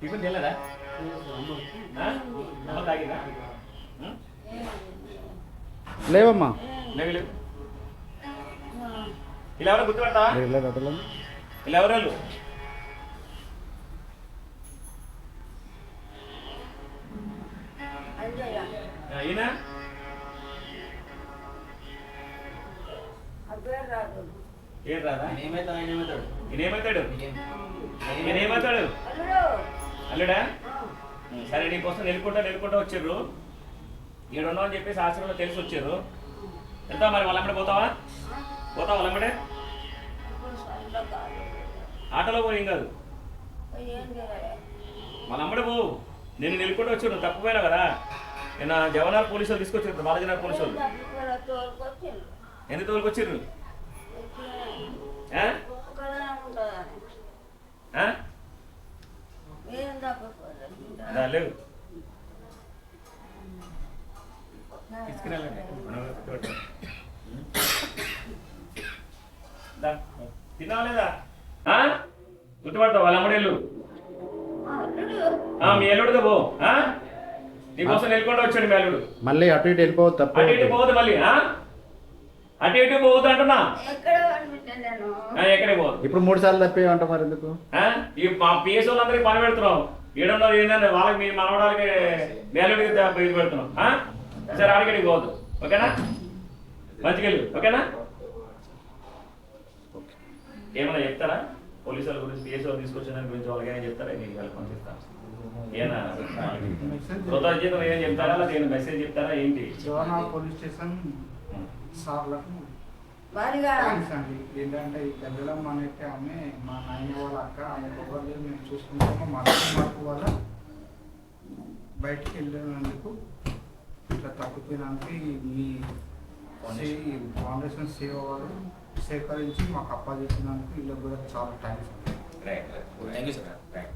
Tiffin తినలేదా? అమ్మ తాగిందా? లేవమ్మా లేవు. ఇలా ఎవరో గుర్తుపడతావా? ఇలా ఎవరు? ఈయన ఏం రాదా? ఈయనేమవుతాడు? అల్లుడా? సరే నీకోసం నెలుకుంటా వచ్చారు. ఈడున్నావు అని చెప్పేసి ఆశ్రమంలో తెలిసి వచ్చారు. వెళ్తావా మరి? వాళ్ళమ్మడే పోతావా? వాళ్ళమ్మడే ఆటోలో పోయి ఏం కాదు, వాళ్ళమ్మడే పోవు. నేను నెలుకుంటూ వచ్చాను, తప్పిపోయినా కదా. నేను జవహర్ పోలీసు వాళ్ళు తీసుకొచ్చారు, బాలాజీనగర్ పోలీసు వాళ్ళు. ఎందుకు తోలుకొచ్చారు? లేవు తిన్నావా లేదా? గుర్తుపడతావు? వాళ్ళ అమ్మడేళ్ళు మీ ఎల్లుడితో పో. నీకోసం వెళ్ళకుండా వచ్చాడు మీ అల్లుడు. మళ్ళీ అటు ఇటు వెళ్ళిపోవద్దు, తప్ప అటు ఇటు పోవద్దు. మళ్ళీ అటు ఇటు పోవద్దు అంటున్నా. ఎక్కడికి పోవద్దు. ఇప్పుడు 3 సార్లు తప్పేమంట మరి ఎందుకు? ఈ మా పిఎస్ వాళ్ళందరికీ పని పెడుతున్నాం. ఏడున్నది ఏంటంటే వాళ్ళకి మీ మనవడానికి మీ అల్లుడికి ఇది పెడుతున్నాం. సరే అడిగడికి పోవద్దు, ఓకేనా? మంచికెళ్ళు, ఓకేనా? ఏమన్నా చెప్తారా పోలీసు వాళ్ళ గురించి? పిఎస్ వాళ్ళు తీసుకొచ్చిన దాని గురించి వాళ్ళకి ఏమైనా చెప్తారా? మీకు వెళ్ళి పంపిస్తాను. ఏనా కృతజ్ఞతలు ఏం చెప్తారా? లేదా నేను మెసేజ్ చెప్తారా ఏంటి? పోలీస్ స్టేషన్ సార్లకు థ్యాంక్స్ అండి. ఏంటంటే ఈ పెద్దలమ్మ అనేది ఆమె మా నాయన వాళ్ళ అక్క, ఆమె కొబ్బరి మేము చూసుకుంటాము. మా మార్పు వల్ల బయటికి వెళ్ళినందుకు ఇట్లా తప్పిపోయినందుకు మీ ఫౌండేషన్ సేవ వాళ్ళు సేకరించి మాకు అప్పచెప్పినందుకు వీళ్ళకి కూడా చాలా థ్యాంక్స్ అండి. Right, thank you sir. Right.